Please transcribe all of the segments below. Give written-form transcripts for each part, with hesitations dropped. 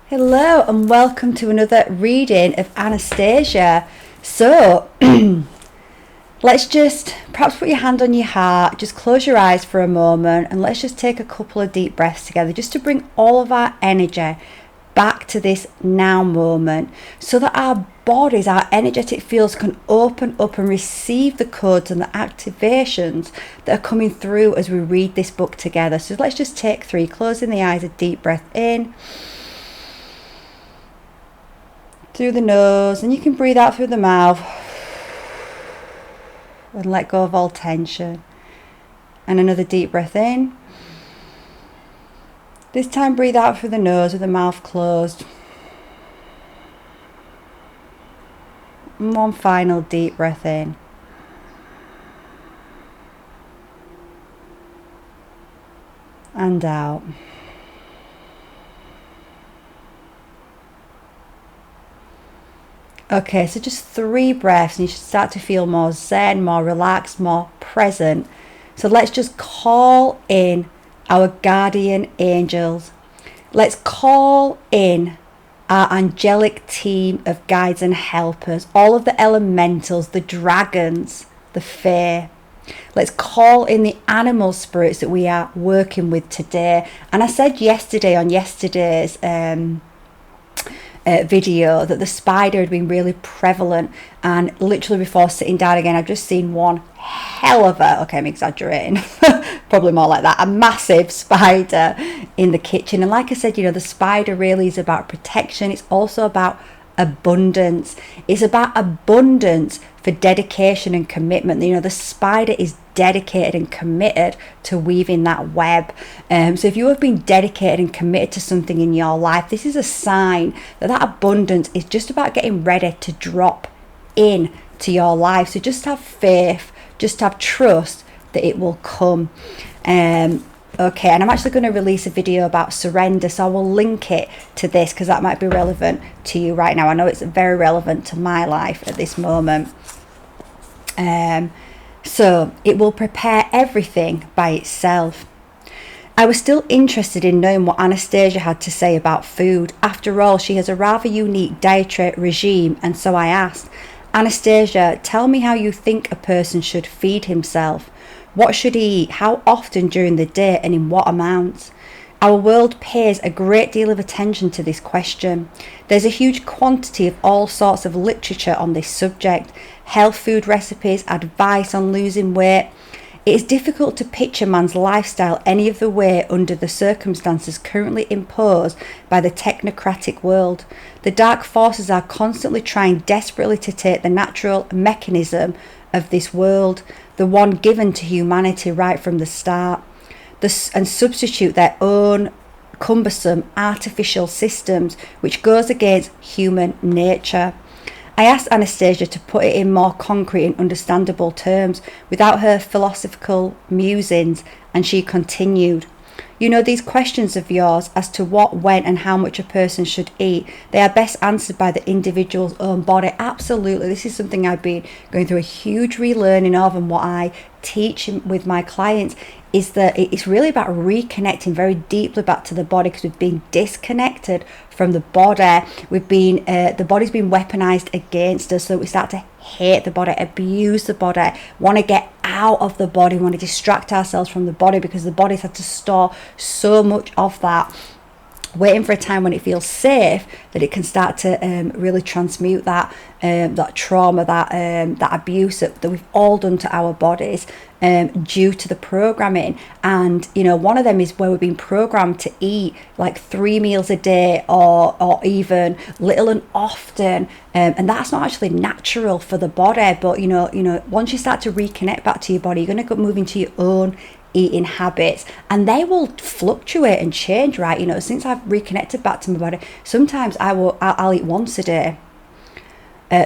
Hello and welcome to another reading of Anastasia. So, let's just perhaps put your hand on your heart, just close your eyes for a moment, and let's just take a couple of deep breaths together just to bring all of our energy back to this now moment so that our bodies, our energetic fields can open up and receive the codes and the activations that are coming through as we read this book together. So let's just take 3, closing the eyes, a deep breath in through the nose, and you can breathe out through the mouth and let go of all tension. And another deep breath in. This time breathe out through the nose with the mouth closed. And one final deep breath in. And out. Okay, so just 3 breaths and you should start to feel more zen, more relaxed, more present. So let's just call in our guardian angels. Let's call in our angelic team of guides and helpers, all of the elementals, the dragons, the fae. Let's call in the animal spirits that we are working with today. And I said yesterday on yesterday's video that the spider had been really prevalent, and literally before sitting down again I've just seen one hell of a, okay, I'm exaggerating, probably more like that, a massive spider in the kitchen. And like I said, the spider really is about protection. It's also about abundance. It's about abundance for dedication and commitment. The spider is dedicated and committed to weaving that web. So if you have been dedicated and committed to something in your life, this is a sign that that abundance is just about getting ready to drop in to your life. So just have faith, just have trust that it will come. Okay, and I'm actually going to release a video about surrender, so I will link it to this because that might be relevant to you right now. I know it's very relevant to my life at this moment. So it will prepare everything by itself. I was still interested in knowing what Anastasia had to say about food. After all, she has a rather unique dietary regime, and so I asked, Anastasia, tell me how you think a person should feed himself. What should he eat? How often during the day, and in what amounts? Our world pays a great deal of attention to this question. There's a huge quantity of all sorts of literature on this subject, health food recipes, advice on losing weight. It is difficult to picture man's lifestyle any other way under the circumstances currently imposed by the technocratic world. The dark forces are constantly trying desperately to take the natural mechanism of this world, the one given to humanity right from the start, and substitute their own cumbersome artificial systems, which goes against human nature. I asked Anastasia to put it in more concrete and understandable terms without her philosophical musings, and she continued, these questions of yours as to what, when and how much a person should eat, they are best answered by the individual's own body. Absolutely, this is something I've been going through a huge relearning of, and what I teach with my clients is that it's really about reconnecting very deeply back to the body, because we've been disconnected from the body. We've been the body's been weaponized against us, so we start to hate the body, abuse the body, want to get out of the body, want to distract ourselves from the body, because the body's had to store so much of that, waiting for a time when it feels safe that it can start to really transmute that trauma, that abuse that we've all done to our bodies due to the programming. And one of them is where we've been programmed to eat like 3 meals a day, or even little and often, and that's not actually natural for the body. But once you start to reconnect back to your body, you're going to go move into your own eating habits, and they will fluctuate and change, right? Since I've reconnected back to my body, sometimes I'll eat once a day,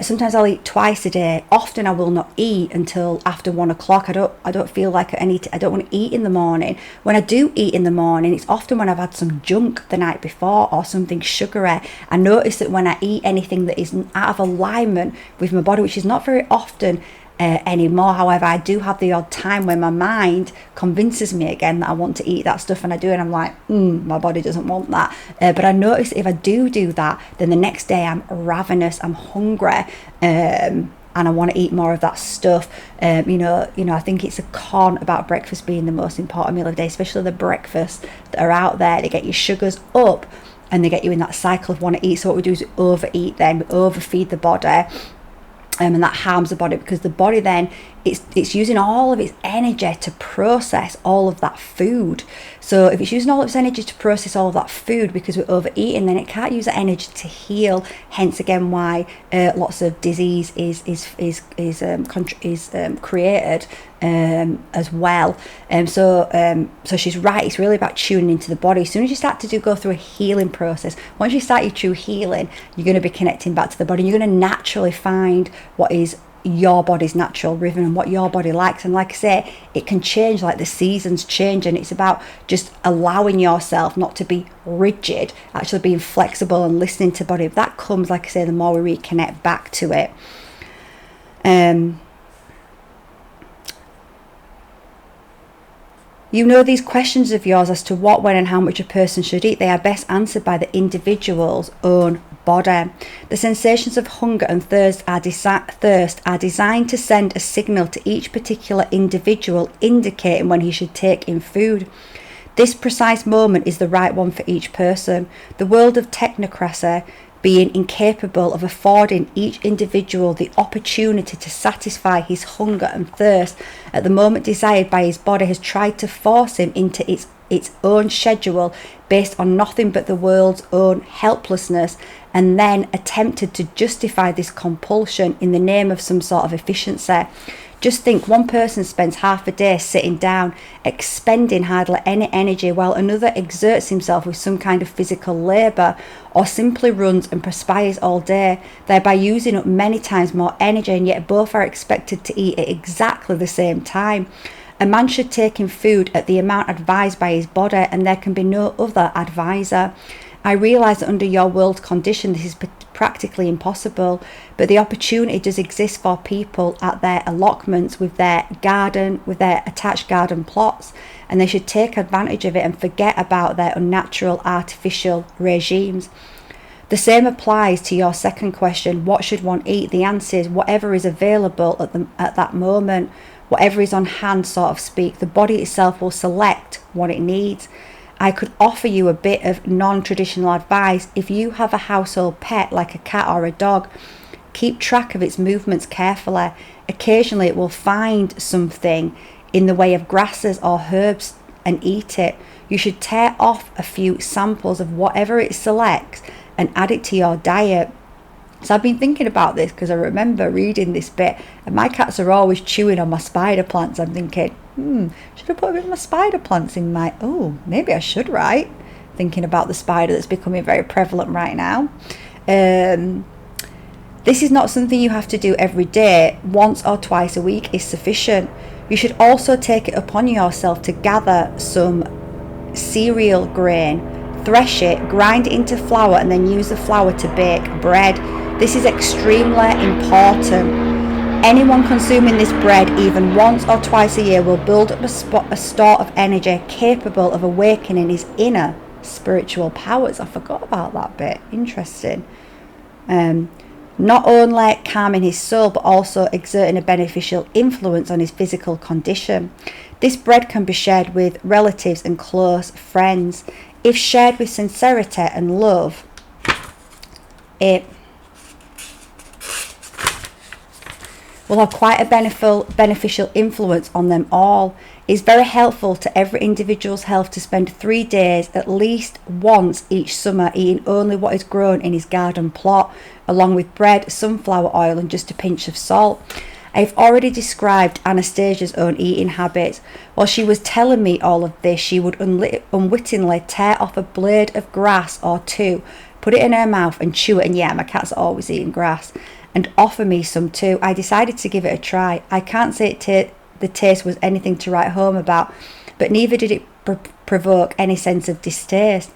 sometimes I'll eat twice a day. Often I will not eat until after 1 o'clock. I don't feel like I don't want to eat in the morning. When I do eat in the morning, it's often when I've had some junk the night before or something sugary. I notice that when I eat anything that is out of alignment with my body, which is not very often, anymore. However, I do have the odd time when my mind convinces me again that I want to eat that stuff, and I do, and I'm like, my body doesn't want that. But I notice if I do that, then the next day I'm ravenous, I'm hungry, and I want to eat more of that stuff. I think it's a con about breakfast being the most important meal of the day, especially the breakfasts that are out there. They get your sugars up and they get you in that cycle of want to eat. So what we do is we overeat, then we overfeed the body. And that harms the body, because the body then it's using all of its energy to process all of that food. So if it's using all of its energy to process all of that food because we're overeating, then it can't use that energy to heal. Hence again why lots of disease is created as well. So she's right. It's really about tuning into the body. As soon as you start to go through a healing process, once you start your true healing, you're going to be connecting back to the body. You're going to naturally find what is your body's natural rhythm and what your body likes. And like I say, it can change like the seasons change, and it's about just allowing yourself not to be rigid, actually being flexible and listening to body. That comes, like I say, the more we reconnect back to it. These questions of yours as to what, when and how much a person should eat, they are best answered by the individual's own body. The sensations of hunger and thirst are designed to send a signal to each particular individual, indicating when he should take in food. This precise moment is the right one for each person. The world of technocracy, being incapable of affording each individual the opportunity to satisfy his hunger and thirst at the moment desired by his body, has tried to force him into its own schedule based on nothing but the world's own helplessness, and then attempted to justify this compulsion in the name of some sort of efficiency. Just think, one person spends half a day sitting down, expending hardly any energy, while another exerts himself with some kind of physical labour, or simply runs and perspires all day, thereby using up many times more energy, and yet both are expected to eat at exactly the same time. A man should take in food at the amount advised by his body, and there can be no other advisor. I realise that under your world condition this is practically impossible, but the opportunity does exist for people at their allotments with their garden, with their attached garden plots, and they should take advantage of it and forget about their unnatural artificial regimes. The same applies to your second question, what should one eat? The answer is whatever is available at that moment, whatever is on hand, sort of speak. The body itself will select what it needs. I could offer you a bit of non-traditional advice. If you have a household pet like a cat or a dog, keep track of its movements carefully. Occasionally it will find something in the way of grasses or herbs and eat it. You should tear off a few samples of whatever it selects and add it to your diet. So I've been thinking about this because I remember reading this bit, and my cats are always chewing on my spider plants. I'm thinking, should I put a bit of my spider plants in my, maybe I should, right? Thinking about the spider that's becoming very prevalent right now. This is not something you have to do every day. Once or twice a week is sufficient. You should also take it upon yourself to gather some cereal grain, thresh it, grind it into flour, and then use the flour to bake bread. This is extremely important. Anyone consuming this bread even once or twice a year will build up a store of energy capable of awakening his inner spiritual powers. I forgot about that bit. Interesting. Not only calming his soul, but also exerting a beneficial influence on his physical condition. This bread can be shared with relatives and close friends. If shared with sincerity and love, it will have quite a beneficial influence on them all. It's very helpful to every individual's health to spend 3 days at least once each summer eating only what is grown in his garden plot, along with bread, sunflower oil, and just a pinch of salt. I've already described Anastasia's own eating habits. While she was telling me all of this, she would unwittingly tear off a blade of grass or two, put it in her mouth and chew it, and yeah, my cats are always eating grass, and offer me some too. I decided to give it a try. I can't say the taste was anything to write home about, but neither did it provoke any sense of distaste.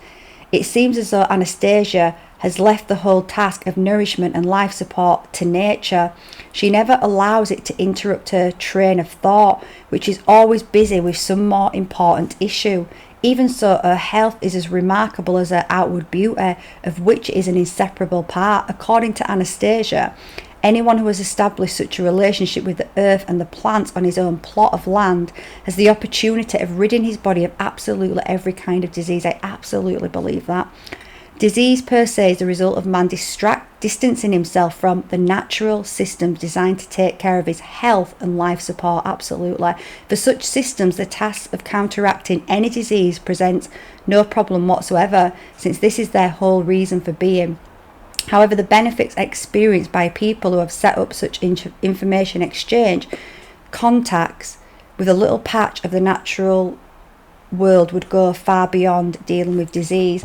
It seems as though Anastasia has left the whole task of nourishment and life support to nature. She never allows it to interrupt her train of thought, which is always busy with some more important issue. Even so, her health is as remarkable as her outward beauty, of which it is an inseparable part. According to Anastasia, anyone who has established such a relationship with the earth and the plants on his own plot of land has the opportunity of ridding his body of absolutely every kind of disease. I absolutely believe that. Disease per se is the result of man distancing himself from the natural systems designed to take care of his health and life support. Absolutely. For such systems, the task of counteracting any disease presents no problem whatsoever, since this is their whole reason for being. However, the benefits experienced by people who have set up such information exchange contacts with a little patch of the natural world would go far beyond dealing with disease.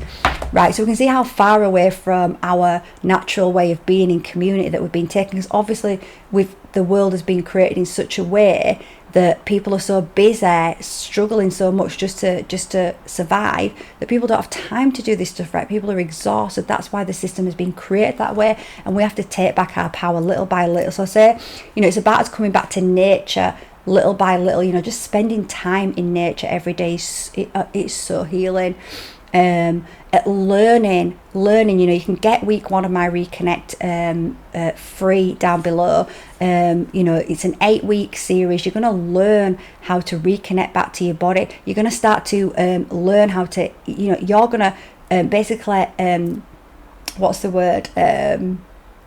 Right, so we can see how far away from our natural way of being in community that we've been taken, because obviously with the world has been created in such a way that people are so busy, struggling so much just to survive, that people don't have time to do this stuff, right? People are exhausted. That's why the system has been created that way, and we have to take back our power little by little. So I say, it's about us coming back to nature little by little, just spending time in nature every day. It's so healing. At learning, you can get week 1 of my Reconnect free down below. It's an 8-week series. You're going to learn how to reconnect back to your body. You're going to start to learn how to, you're going to basically, what's the word?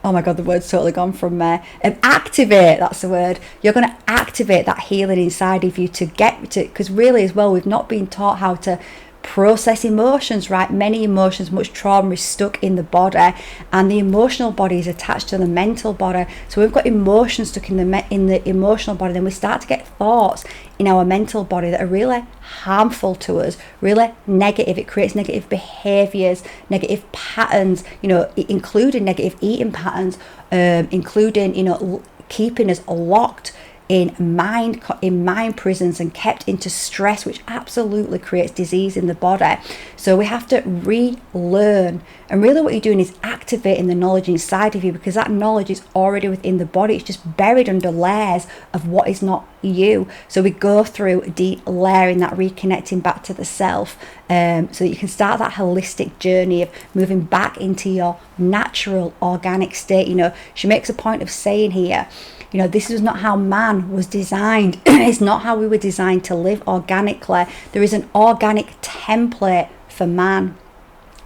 Oh my God, the word's totally gone from me. Activate, that's the word. You're going to activate that healing inside of you to get to, because really as well, we've not been taught how to process emotions, right? Many emotions, much trauma is stuck in the body, and the emotional body is attached to the mental body. So we've got emotions stuck in the emotional body, then we start to get thoughts in our mental body that are really harmful to us, really negative. It creates negative behaviors, negative patterns, including negative eating patterns, including keeping us locked in mind prisons and kept into stress, which absolutely creates disease in the body. So we have to relearn, and really what you're doing is activating the knowledge inside of you, because that knowledge is already within the body. It's just buried under layers of what is not you. So we go through de-layering that, reconnecting back to the self, so that you can start that holistic journey of moving back into your natural organic state. She makes a point of saying here, this is not how man was designed. It's not how we were designed to live organically. There is an organic template for man.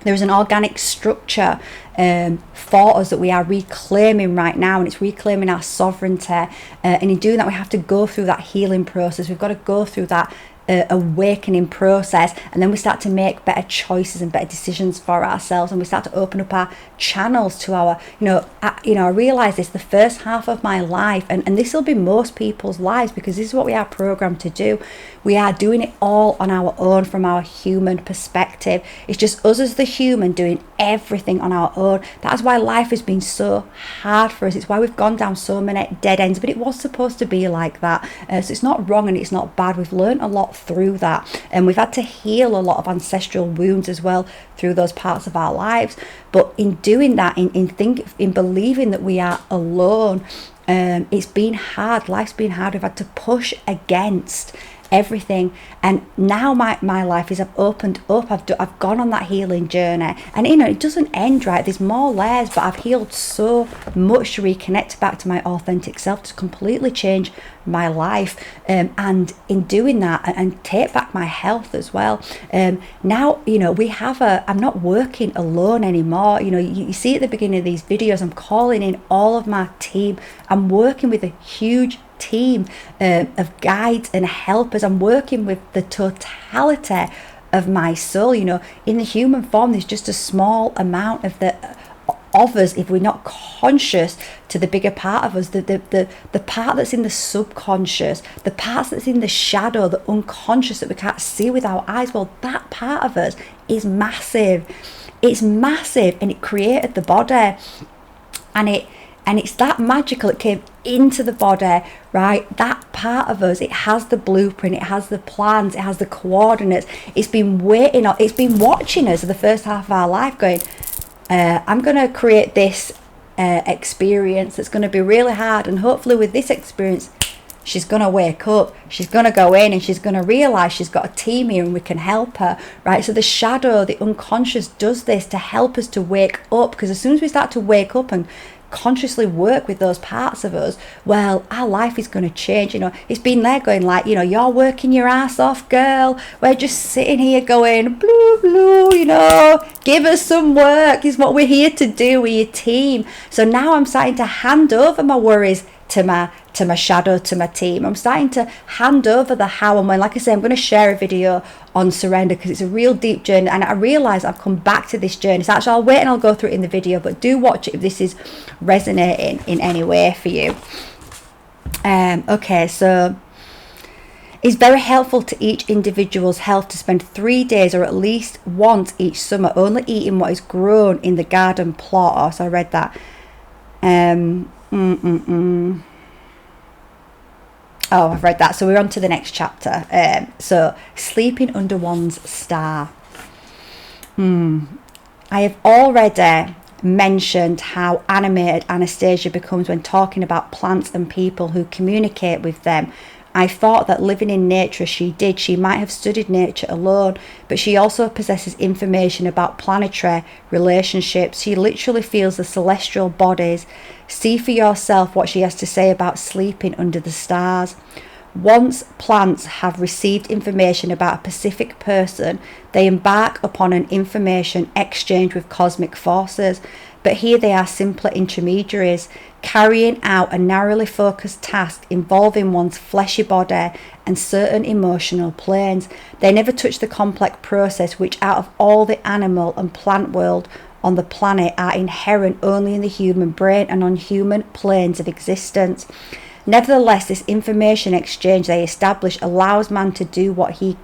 There is an organic structure for us that we are reclaiming right now, and it's reclaiming our sovereignty. And in doing that, we have to go through that healing process. We've got to go through that awakening process, and then we start to make better choices and better decisions for ourselves, and we start to open up our channels to our I realize this the first half of my life, and this will be most people's lives, because this is what we are programmed to do. We are doing it all on our own from our human perspective. It's just us as the human doing everything on our own. That's why life has been so hard for us. It's why we've gone down so many dead ends, but it was supposed to be like that. So it's not wrong and it's not bad. We've learned a lot through that, and we've had to heal a lot of ancestral wounds as well through those parts of our lives. But in doing that, in believing that we are alone, it's been hard. Life's been hard. We've had to push against everything, and now my life is, I've opened up, I've gone on that healing journey, and it doesn't end, right? There's more layers, but I've healed so much to reconnect back to my authentic self, to completely change my life, and in doing that, and take back my health as well. Now we have I'm not working alone anymore. You see at the beginning of these videos, I'm calling in all of my team. I'm working with a huge team of guides and helpers. I'm working with the totality of my soul. In the human form, there's just a small amount of us if we're not conscious to the bigger part of us, the part that's in the subconscious, the part that's in the shadow, the unconscious that we can't see with our eyes. Well, that part of us is massive. It's massive, and it created the body, and it's that magical. It came into the body, right? That part of us, it has the blueprint, it has the plans, it has the coordinates. It's been watching us for the first half of our life, going, I'm going to create this experience that's going to be really hard, and hopefully with this experience she's going to wake up, she's going to go in and she's going to realise she's got a team here and we can help her, right? So the shadow, the unconscious, does this to help us to wake up, because as soon as we start to wake up and consciously work with those parts of us, well, our life is going to change. It's been there going like, you're working your ass off, girl, we're just sitting here going blue blue, give us some work is what we're here to do with your team. So now I'm starting to hand over my worries to my shadow, to my team. I'm starting to hand over the how and when. Like I say, I'm going to share a video on surrender because it's a real deep journey, and I realise I've come back to this journey. So actually I'll wait and I'll go through it in the video, but do watch it if this is resonating in any way for you. Okay, so it's very helpful to each individual's health to spend 3 days or at least once each summer only eating what is grown in the garden plot. Oh, so I read that. Oh, I've read that. So we're on to the next chapter. So sleeping under one's star. I have already mentioned how animated Anastasia becomes when talking about plants and people who communicate with them. I thought that living in nature as she did, she might have studied nature alone, but she also possesses information about planetary relationships. She literally feels the celestial bodies. See for yourself what she has to say about sleeping under the stars. Once plants have received information about a specific person, they embark upon an information exchange with cosmic forces. But here they are simpler intermediaries, carrying out a narrowly focused task involving one's fleshy body and certain emotional planes. They never touch the complex process which out of all the animal and plant world on the planet are inherent only in the human brain and on human planes of existence. Nevertheless, this information exchange they establish allows man to do what he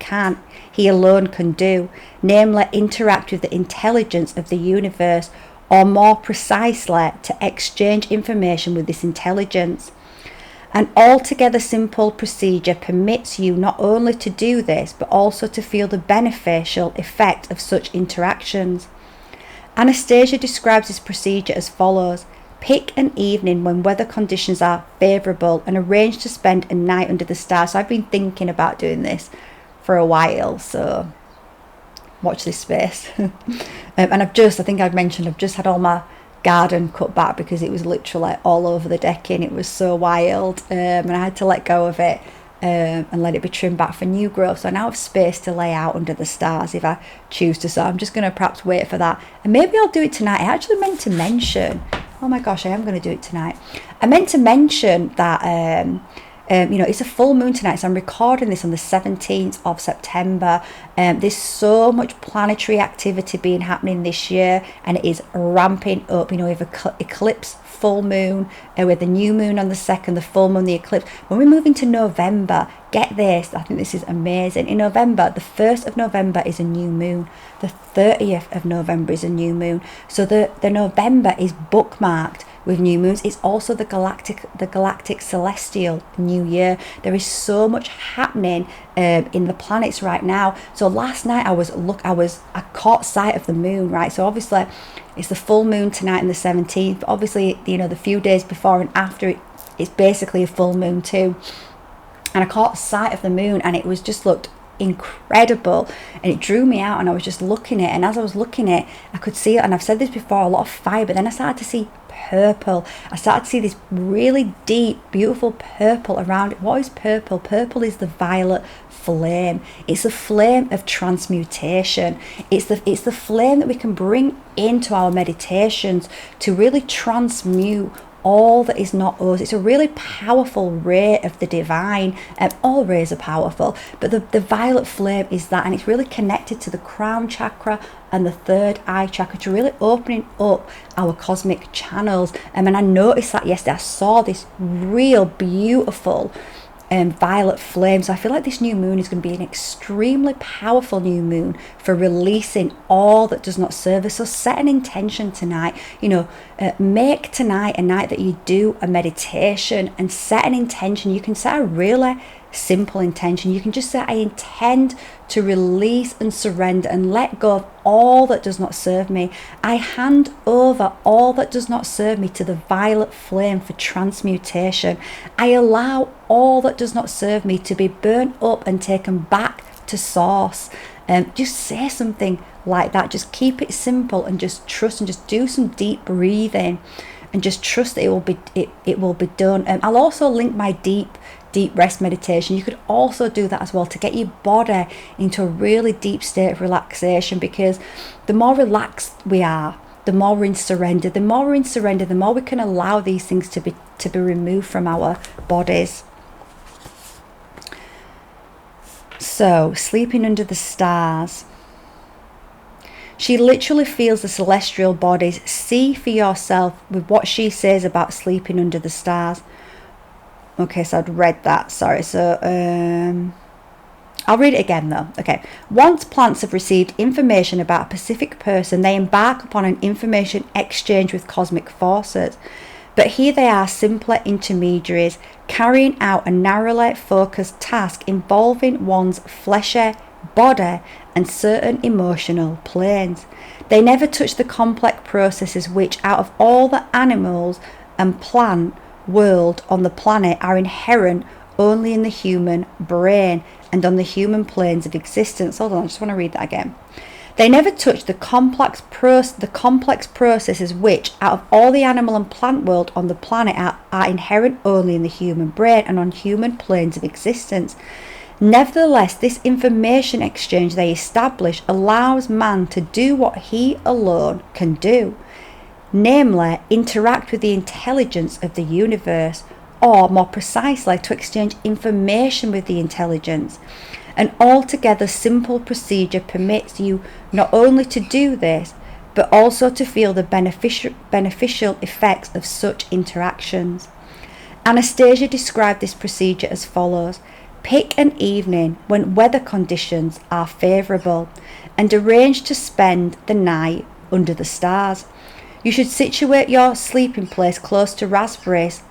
alone can do, namely interact with the intelligence of the universe, or more precisely, to exchange information with this intelligence. An altogether simple procedure permits you not only to do this, but also to feel the beneficial effect of such interactions. Anastasia describes this procedure as follows. Pick an evening when weather conditions are favourable and arrange to spend a night under the stars. So I've been thinking about doing this for a while, so watch this space. And I think I've mentioned I've just had all my garden cut back because it was literally all over the decking. It was so wild, and I had to let go of it and let it be trimmed back for new growth. So I now have space to lay out under the stars if I choose to. So I'm just going to perhaps wait for that, and maybe I'll do it tonight. I actually meant to mention, oh my gosh, I am going to do it tonight. I meant to mention that it's a full moon tonight, so I'm recording this on the 17th of September. There's so much planetary activity being happening this year, and it is ramping up. We have eclipse, full moon, with the new moon on the 2nd, the full moon, the eclipse. When we move into November, get this, I think this is amazing. In November, the 1st of November is a new moon. The 30th of November is a new moon. So the November is bookmarked with new moons. It's also the galactic celestial new year. There is so much happening in the planets right now. So last night I caught sight of the moon, right? So obviously it's the full moon tonight and the 17th, but obviously the few days before and after it's basically a full moon too. And I caught sight of the moon, and it was just looked incredible, and it drew me out, and I was just looking at it, and as I was looking at it, I could see it, and I've said this before, a lot of fire, but then I started to see purple. I started to see this really deep, beautiful purple around it. What is purple? Purple is the violet flame. It's the flame of transmutation. It's the flame that we can bring into our meditations to really transmute all that is not us. It's a really powerful ray of the divine, and all rays are powerful, but the violet flame is that, and it's really connected to the crown chakra and the third eye chakra, to really opening up our cosmic channels. And I noticed that yesterday. I saw this real beautiful violet flame. So I feel like this new moon is going to be an extremely powerful new moon for releasing all that does not serve us. So set an intention tonight. Make tonight a night that you do a meditation, and set an intention. You can set a really simple intention. You can just say, I intend to release and surrender and let go of all that does not serve me. I hand over all that does not serve me to the violet flame for transmutation. I allow all that does not serve me to be burnt up and taken back to source. Just say something like that. Just keep it simple and just trust, and just do some deep breathing and just trust that it will be done. I'll also link my deep rest meditation. You could also do that as well to get your body into a really deep state of relaxation, because the more relaxed we are, the more we're in surrender. The more we're in surrender, the more we can allow these things to be removed from our bodies. So, sleeping under the stars. She literally feels the celestial bodies. See for yourself with what she says about sleeping under the stars. Okay, so I'd read that. Sorry. So, I'll read it again though. Okay. Once plants have received information about a specific person, they embark upon an information exchange with cosmic forces. But here they are, simpler intermediaries, carrying out a narrowly focused task involving one's fleshy body and certain emotional planes. They never touch the complex processes which, out of all the animals and plant world on the planet, are inherent only in the human brain and on the human planes of existence. Hold on, I just want to read that again. They never touch the complex processes which, out of all the animal and plant world on the planet, are inherent only in the human brain and on human planes of existence. Nevertheless, this information exchange they establish allows man to do what he alone can do, namely, interact with the intelligence of the universe, or more precisely, to exchange information with the intelligence. An altogether simple procedure permits you not only to do this, but also to feel the beneficial effects of such interactions. Anastasia described this procedure as follows. Pick an evening when weather conditions are favourable and arrange to spend the night under the stars. You should situate your sleeping place close to raspberries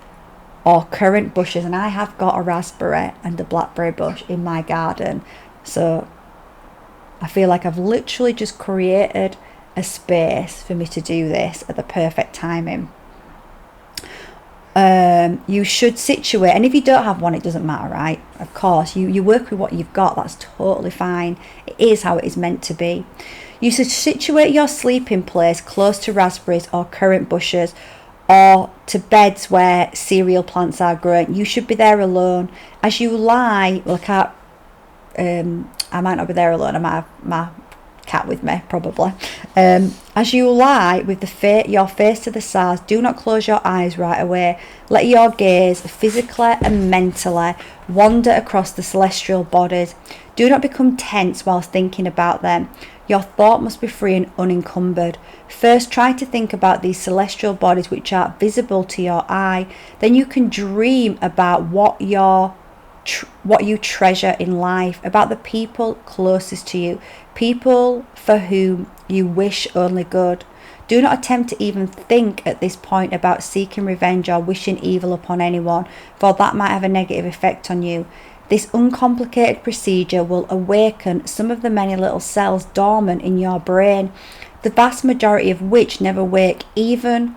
or currant bushes, and I have got a raspberry and a blackberry bush in my garden, so I feel like I've literally just created a space for me to do this at the perfect timing. You should situate, and if you don't have one, it doesn't matter, right? Of course, you work with what you've got. That's totally fine. It is how it is meant to be. You should situate your sleeping place close to raspberries or currant bushes, or to beds where cereal plants are growing. You should be there alone. As you lie, well, I might not be there alone. I might have my cat with me, probably. As you lie with your face to the stars, do not close your eyes right away. Let your gaze, physically and mentally, wander across the celestial bodies. Do not become tense whilst thinking about them. Your thought must be free and unencumbered. First, try to think about these celestial bodies which are visible to your eye. Then you can dream about what you treasure in life, about the people closest to you, people for whom you wish only good. Do not attempt to even think at this point about seeking revenge or wishing evil upon anyone, for that might have a negative effect on you. This uncomplicated procedure will awaken some of the many little cells dormant in your brain, the vast majority of which never wake even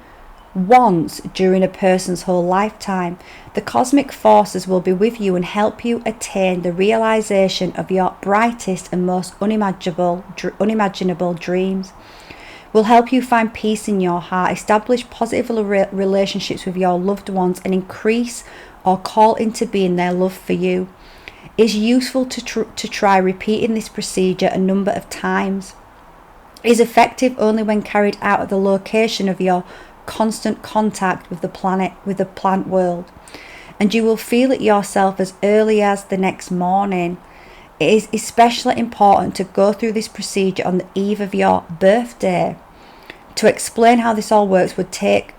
once during a person's whole lifetime. The cosmic forces will be with you and help you attain the realization of your brightest and most unimaginable dreams. Will help you find peace in your heart, establish positive relationships with your loved ones, and increase or call into being their love for you. It is useful to try repeating this procedure a number of times. It is effective only when carried out at the location of your constant contact with the plant world, and you will feel it yourself as early as the next morning. It is especially important to go through this procedure on the eve of your birthday. To explain how this all works would take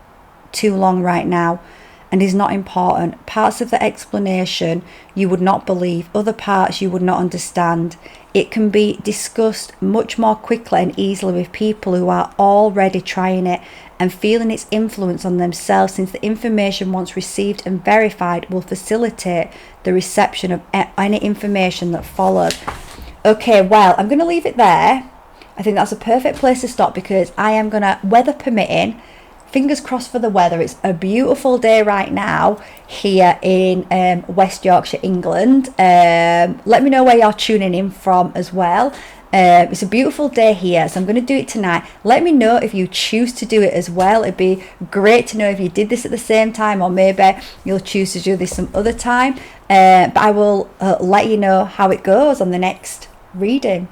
too long right now and is not important. Parts of the explanation you would not believe, other parts you would not understand. It can be discussed much more quickly and easily with people who are already trying it and feeling its influence on themselves, since the information once received and verified will facilitate the reception of any information that follows. Okay, well, I'm going to leave it there. I think that's a perfect place to stop because I am going to, weather permitting, fingers crossed for the weather. It's a beautiful day right now here in West Yorkshire, England. Let me know where you're tuning in from as well. It's a beautiful day here, so I'm going to do it tonight. Let me know if you choose to do it as well. It'd be great to know if you did this at the same time, or maybe you'll choose to do this some other time. But I will let you know how it goes on the next reading.